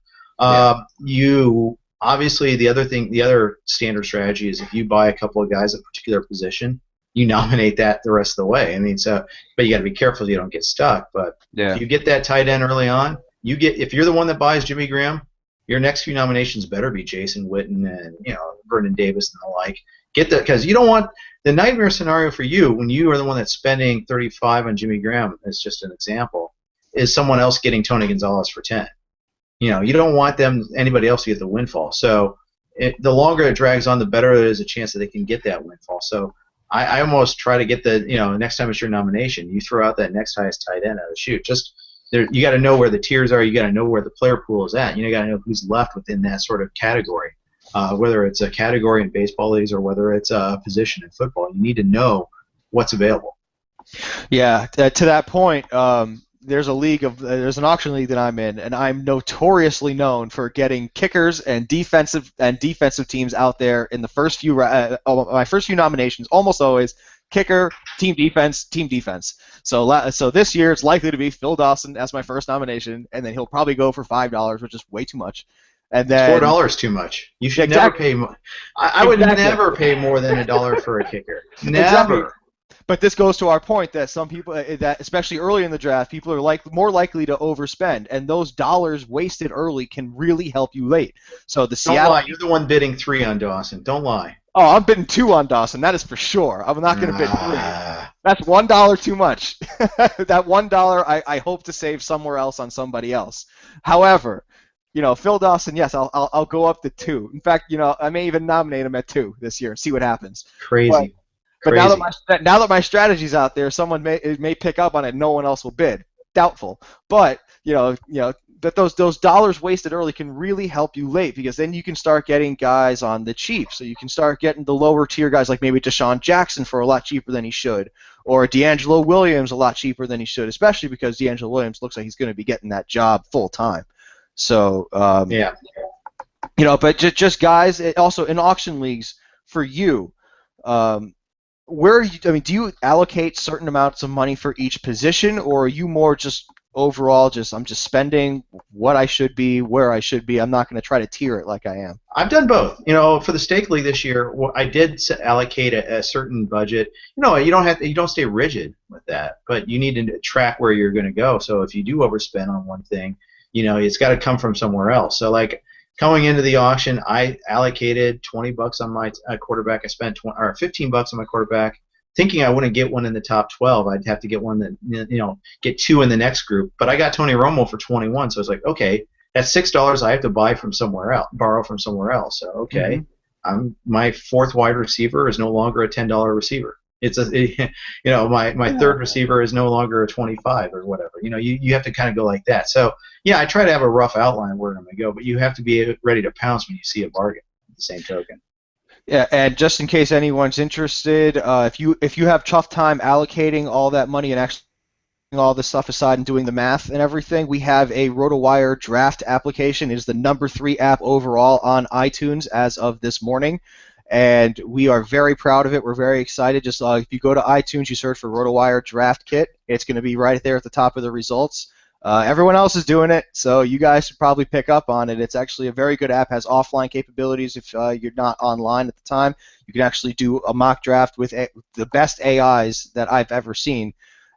S1: You obviously the other standard strategy is if you buy a couple of guys at a particular position, you nominate that the rest of the way. I mean, but you got to be careful you don't get stuck. But if you get that tight end early on, if you're the one that buys Jimmy Graham, your next few nominations better be Jason Witten and Vernon Davis and the like. Get that, because you don't want the nightmare scenario for you when you are the one that's spending 35 on Jimmy Graham, as just an example, is someone else getting Tony Gonzalez for 10. You don't want anybody else to get the windfall. So the longer it drags on, the better there's a chance that they can get that windfall. So I almost try to get next time it's your nomination, you throw out that next highest tight end out of the chute. Just you got to know where the tiers are. You got to know where the player pool is at. You got to know who's left within that sort of category. Whether it's a category in baseball leagues or whether it's a position in football, you need to know what's available.
S2: Yeah, to that point, there's an auction league that I'm in, and I'm notoriously known for getting kickers and defensive teams out there in the first few my first few nominations. Almost always kicker, team defense. So this year it's likely to be Phil Dawson as my first nomination, and then he'll probably go for $5, which is way too much. And then
S1: $4 too much. You should never pay more. I would never pay more than $1 for a kicker. Never.
S2: Exactly. But this goes to our point that some people, that especially early in the draft, people are more likely to overspend, and those dollars wasted early can really help you late. So
S1: Don't lie. You're the one bidding 3 on Dawson. Don't lie.
S2: Oh, I'm bidding 2 on Dawson. That is for sure. I'm not going to bid 3. That's $1 too much. That $1 I hope to save somewhere else on somebody else. However, Phil Dawson, yes, I'll go up to 2. In fact, I may even nominate him at 2 this year and see what happens.
S1: Crazy.
S2: But now that my strategy's out there, someone may pick up on it. No one else will bid. Doubtful. But that those dollars wasted early can really help you late, because then you can start getting guys on the cheap. So you can start getting the lower tier guys like maybe Deshaun Jackson for a lot cheaper than he should, or D'Angelo Williams a lot cheaper than he should, especially because D'Angelo Williams looks like he's going to be getting that job full time. So but just guys, also in auction leagues for you, do you allocate certain amounts of money for each position, or are you more just overall I'm just spending what I should be, where I should be? I'm not going to try to tier it like I am.
S1: I've done both. For the stake league this year, I did allocate a certain budget. You don't stay rigid with that, but you need to track where you're going to go. So if you do overspend on one thing, it's got to come from somewhere else. So like coming into the auction, I allocated $20 on my quarterback. I spent $15 on my quarterback, thinking I wouldn't get one in the top 12. I'd have to get one that get 2 in the next group. But I got Tony Romo for 21, so I was like, okay, that's $6 I have to borrow from somewhere else. So okay, my 4th wide receiver is no longer a $10 receiver. It's my third receiver is no longer a 25 or whatever. You have to kind of go like that. So yeah, I try to have a rough outline of where I'm going to go, but you have to be ready to pounce when you see a bargain. At the same token.
S2: Yeah, and just in case anyone's interested, if you have tough time allocating all that money and actually all this stuff aside and doing the math and everything, we have a RotoWire draft application. It is the number 3 app overall on iTunes as of this morning. And we are very proud of it. We're very excited. Just if you go to iTunes, you search for RotoWire Draft Kit, it's going to be right there at the top of the results. Everyone else is doing it, so you guys should probably pick up on it. It's actually a very good app. Has offline capabilities if you're not online at the time. You can actually do a mock draft with the best AIs that I've ever seen.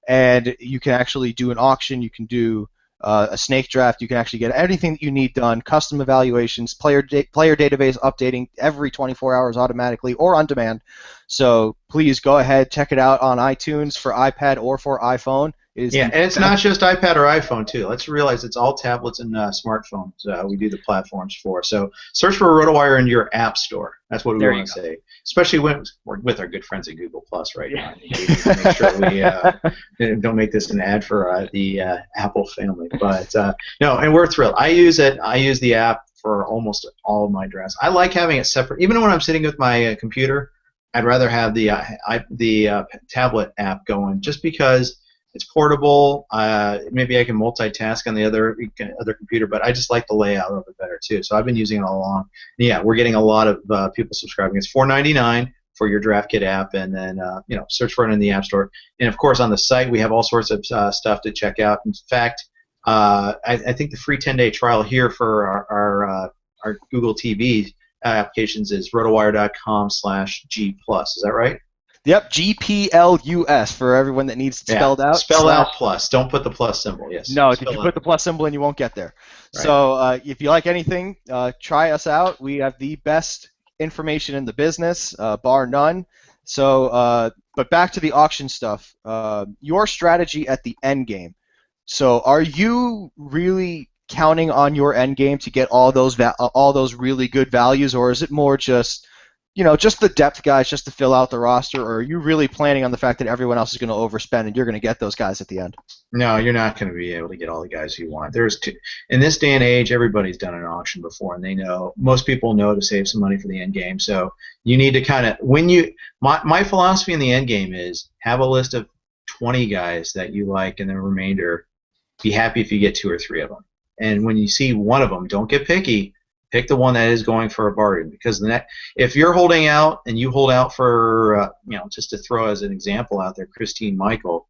S2: And you can actually do an auction. You can do a snake draft. You can actually get anything that you need done, custom evaluations, player database updating every 24 hours automatically or on demand. So please go ahead, check it out on iTunes for iPad or for iPhone.
S1: Yeah, and it's not just iPad or iPhone too. Let's realize it's all tablets and smartphones. We do the platforms for. So search for RotoWire in your app store. That's what we want to say. Especially when we're with our good friends at Google Plus right now. We need to make sure we don't make this an ad for the Apple family. But no, and we're thrilled. I use it. I use the app for almost all of my drafts. I like having it separate. Even when I'm sitting with my computer, I'd rather have the tablet app going just because it's portable. Maybe I can multitask on the other computer, but I just like the layout of it better too. So I've been using it all along. Yeah, we're getting a lot of people subscribing. It's $4.99 for your DraftKit app, and then search for it in the App Store. And of course, on the site we have all sorts of stuff to check out. In fact, I think the free 10-day trial here for our Google TV applications is rotowire.com/G+. Is that right?
S2: Yep, GPLUS for everyone that needs it spelled out.
S1: Spell out plus. Don't put the plus symbol. Yes.
S2: No, if you put the plus symbol in, you won't get there. Right. So if you like anything, try us out. We have the best information in the business, bar none. So, but back to the auction stuff. Your strategy at the end game. So, are you really counting on your end game to get all those really good values, or is it more just just the depth guys just to fill out the roster, or are you really planning on the fact that everyone else is going to overspend and you're going to get those guys at the end?
S1: No, you're not going to be able to get all the guys you want. In this day and age, everybody's done an auction before, and they know, most people know to save some money for the end game. So you need to kind of, my philosophy in the end game is have a list of 20 guys that you like, and the remainder, be happy if you get 2 or 3 of them. And when you see one of them, don't get picky. Pick the one that is going for a bargain, because if you're holding out and you hold out for, just to throw as an example out there, Christine Michael,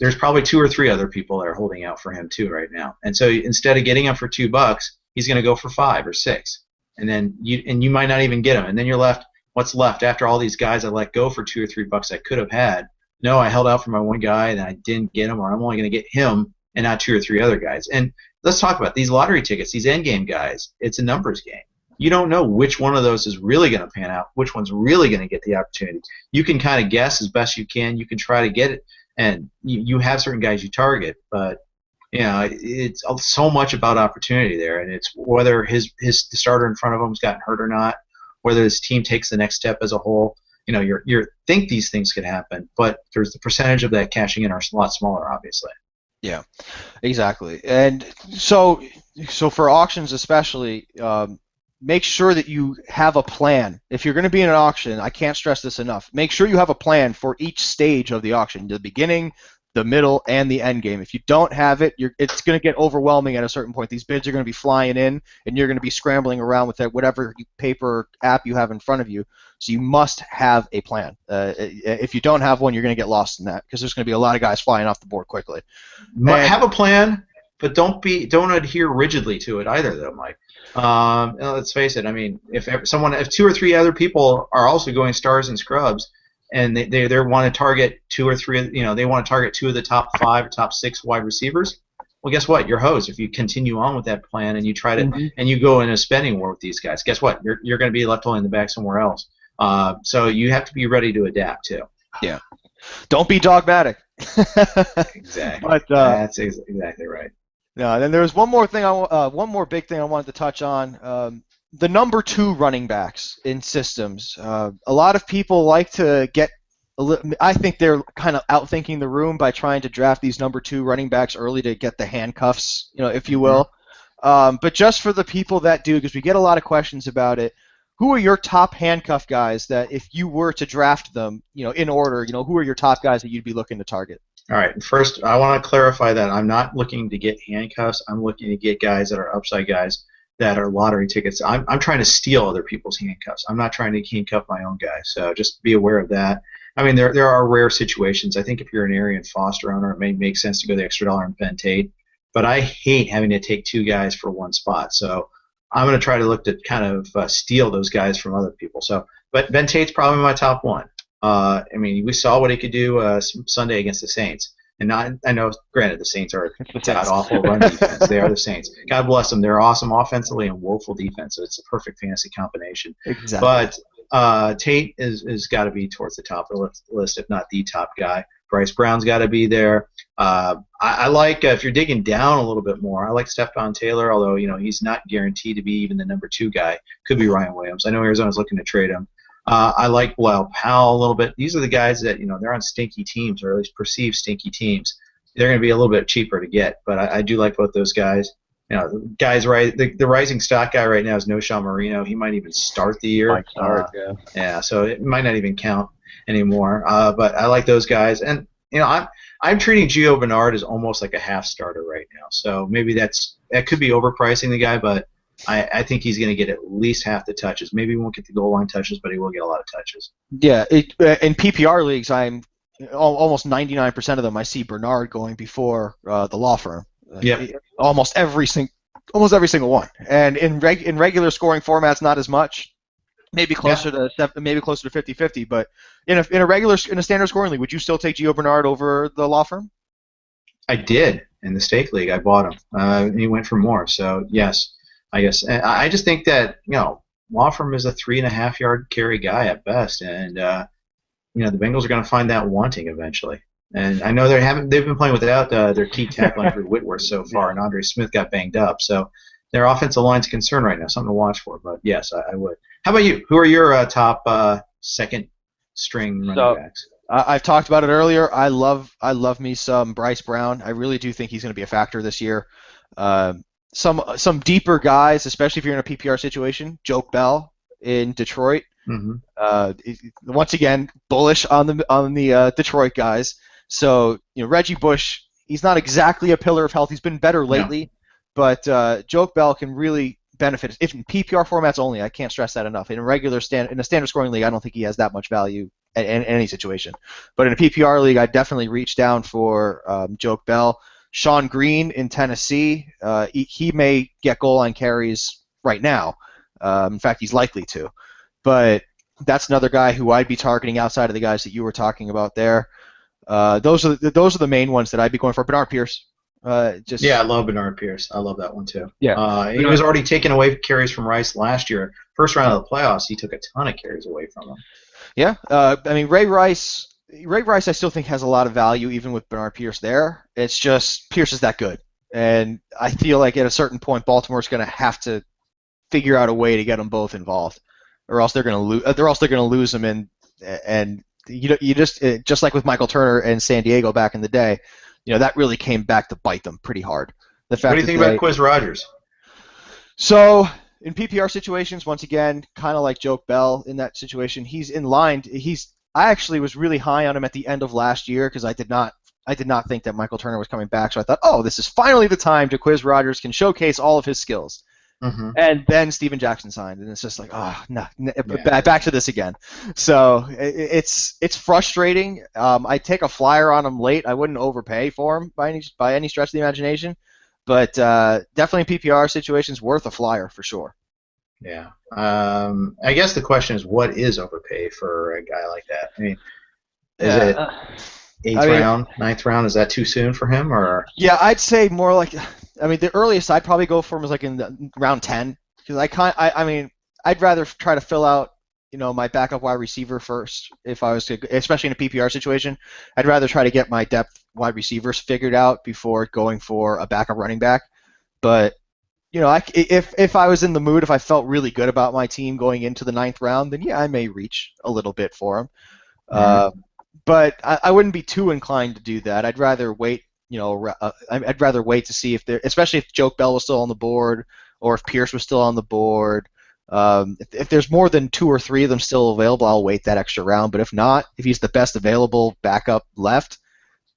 S1: there's probably 2 or 3 other people that are holding out for him too right now. And so instead of getting him for $2, he's going to go for 5 or 6, and then you might not even get him. And then you're left. What's left after all these guys I let go for $2 or $3 I could have had? No, I held out for my one guy and I didn't get him, or I'm only going to get him and not 2 or 3 other guys. And let's talk about these lottery tickets, these endgame guys. It's a numbers game. You don't know which one of those is really going to pan out, which one's really going to get the opportunity. You can kind of guess as best you can. You can try to get it, and you have certain guys you target. But it's so much about opportunity there, and it's whether the starter in front of him has gotten hurt or not, whether his team takes the next step as a whole. You think these things could happen, but there's the percentage of that cashing in are a lot smaller, obviously.
S2: Yeah, exactly. And so for auctions especially, make sure that you have a plan. If you're going to be in an auction, I can't stress this enough, make sure you have a plan for each stage of the auction, the beginning, the middle, and the end game. If you don't have it, it's going to get overwhelming at a certain point. These bids are going to be flying in, and you're going to be scrambling around with whatever paper app you have in front of you. So you must have a plan. If you don't have one, you're going to get lost in that, because there's going to be a lot of guys flying off the board quickly.
S1: Have a plan, but don't adhere rigidly to it either, though, Mike. Let's face it. I mean, if 2 or 3 other people are also going stars and scrubs, and they want to target 2 or 3, they want to target 2 of the top 5 or top 6 wide receivers. Well, guess what? You're hosed if you continue on with that plan and you try to and you go in a spending war with these guys. Guess what? You're going to be left holding the bag somewhere else. So you have to be ready to adapt too.
S2: Yeah. Don't be dogmatic.
S1: Exactly.
S2: But,
S1: that's exactly right.
S2: No, and then there's one more big thing I wanted to touch on. The number 2 running backs in systems. A lot of people like to get. I think they're kind of outthinking the room by trying to draft these number 2 running backs early to get the handcuffs, if you will. But just for the people that do, because we get a lot of questions about it. Who are your top handcuff guys that if you were to draft them, in order, who are your top guys that you'd be looking to target?
S1: All right. First, I want to clarify that I'm not looking to get handcuffs. I'm looking to get guys that are upside guys that are lottery tickets. I'm trying to steal other people's handcuffs. I'm not trying to handcuff my own guys. So just be aware of that. I mean, there are rare situations. I think if you're an Arian Foster owner, it may make sense to go the extra dollar and Ben Tate. But I hate having to take 2 guys for one spot. So I'm going to try to look to kind of steal those guys from other people. But Ben Tate's probably my top one. I mean, we saw what he could do Sunday against the Saints. And I know, granted, the Saints are that awful run defense. They are the Saints. God bless them. They're awesome offensively and woeful defense. So it's a perfect fantasy combination.
S2: Exactly.
S1: But Tate is got to be towards the top of the list, if not the top guy. Bryce Brown's got to be there. I like if you're digging down a little bit more. I like Stephon Taylor, although he's not guaranteed to be even the number 2 guy. Could be Ryan Williams. I know Arizona's looking to trade him. I like Bilal Powell a little bit. These are the guys that they're on stinky teams, or at least perceived stinky teams. They're going to be a little bit cheaper to get, but I do like both those guys. The guys the rising stock guy right now is No. Marino. He might even start the year. Yeah, so it might not even count anymore. But I like those guys, and I'm treating Gio Bernard as almost like a half starter right now. So maybe that could be overpricing the guy, but I think he's going to get at least half the touches. Maybe he won't get the goal line touches, but he will get a lot of touches.
S2: Yeah, in PPR leagues, I'm almost 99% of them. I see Bernard going before the law firm.
S1: Yeah,
S2: almost every single one. And in regular scoring formats, not as much. Maybe closer to 50-50. But in a standard scoring league, would you still take Gio Bernard over the law firm?
S1: I did in the stake league. I bought him, and he went for more. So yes, I guess. And I just think that law firm is a 3.5-yard carry guy at best, and the Bengals are going to find that wanting eventually. And I know they've been playing without their key tackle Andrew Whitworth so far, and Andre Smith got banged up. So their offensive line's a concern right now, something to watch for. But yes, I would. How about you? Who are your top second string running backs?
S2: I've talked about it earlier. I love me some Bryce Brown. I really do think he's going to be a factor this year. Some deeper guys, especially if you're in a PPR situation. Joke Bell in Detroit. Mm-hmm. Once again, bullish on the Detroit guys. So Reggie Bush, he's not exactly a pillar of health. He's been better lately, but Joke Bell can really benefit. If in PPR formats only, I can't stress that enough. In a standard scoring league, I don't think he has that much value in any situation. But in a PPR league, I definitely reach down for Joke Bell. Sean Green in Tennessee, he may get goal line carries right now. In fact, he's likely to. But that's another guy who I'd be targeting outside of the guys that you were talking about there. Those are the main ones that I'd be going for. Bernard Pierce.
S1: I love Bernard Pierce. I love that one too.
S2: Yeah.
S1: He was already taking away carries from Rice last year. First round of the playoffs, he took a ton of carries away from him.
S2: Yeah. Ray Rice, I still think has a lot of value even with Bernard Pierce there. It's just Pierce is that good, and I feel like at a certain point Baltimore's going to have to figure out a way to get them both involved, or else they're going to lose. They're going to lose them, and you just like with Michael Turner and San Diego back in the day, that really came back to bite them pretty hard.
S1: What do you think about Quiz Rogers?
S2: So in PPR situations, once again, kind of like Joke Bell in that situation, he's in line. I actually was really high on him at the end of last year because I did not think that Michael Turner was coming back. So I thought, this is finally the time to Quiz Rogers can showcase all of his skills. Mm-hmm. And then Steven Jackson signed, and it's just like, back to this again. So it's frustrating. I take a flyer on him late. I wouldn't overpay for him by any stretch of the imagination, but definitely in PPR situations, worth a flyer for sure.
S1: Yeah. I guess the question is, what is overpay for a guy like that? I mean, is it 8th round, 9th round? Is that too soon for him, or?
S2: Yeah, I'd say more like. The earliest I'd probably go for him is like in round 10, because I'd rather try to fill out my backup wide receiver first if I was to, especially in a PPR situation. I'd rather try to get my depth wide receivers figured out before going for a backup running back. But if I was in the mood, if I felt really good about my team going into the 9th round, then I may reach a little bit for him. Mm-hmm. But I wouldn't be too inclined to do that. I'd rather wait. I'd rather wait to see especially if Joke Bell was still on the board, or if Pierce was still on the board. If there's more than 2 or 3 of them still available, I'll wait that extra round. But if not, if he's the best available backup left,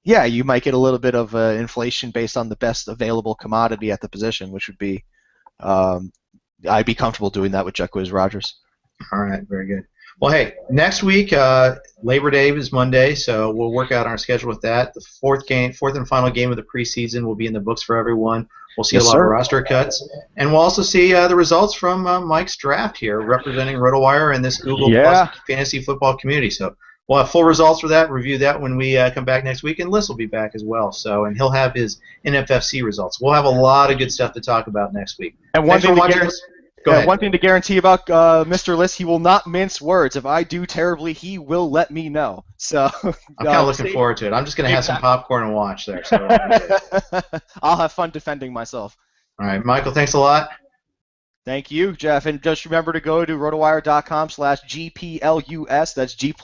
S2: you might get a little bit of inflation based on the best available commodity at the position, which would be, I'd be comfortable doing that with Jacquizz Rodgers.
S1: All right, very good. Well, hey, next week, Labor Day is Monday, so we'll work out our schedule with that. The fourth and final game of the preseason will be in the books for everyone. We'll see a lot of roster cuts, and we'll also see the results from Mike's draft here, representing RotoWire and this Google Plus fantasy football community. So we'll have full results for that, review that when we come back next week, and Liz will be back as well. So, and he'll have his NFFC results. We'll have a lot of good stuff to talk about next week.
S2: And one thing
S1: Go ahead.
S2: One thing to guarantee about Mr. List, he will not mince words. If I do terribly, he will let me know. So
S1: I'm kind of looking forward to it. I'm just going to have some popcorn and watch there. So
S2: I'll have fun defending myself.
S1: All right, Michael, thanks a lot.
S2: Thank you, Jeff. And just remember to go to rotowire.com/GPLUS. That's G+.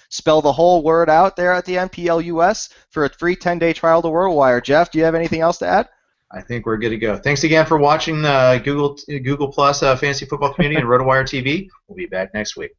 S2: Spell the whole word out there at the end, PLUS, for a free 10-day trial to RotoWire. Jeff, do you have anything else to add?
S1: I think we're good to go. Thanks again for watching the Google Plus Fantasy Football Community and RotoWire TV. We'll be back next week.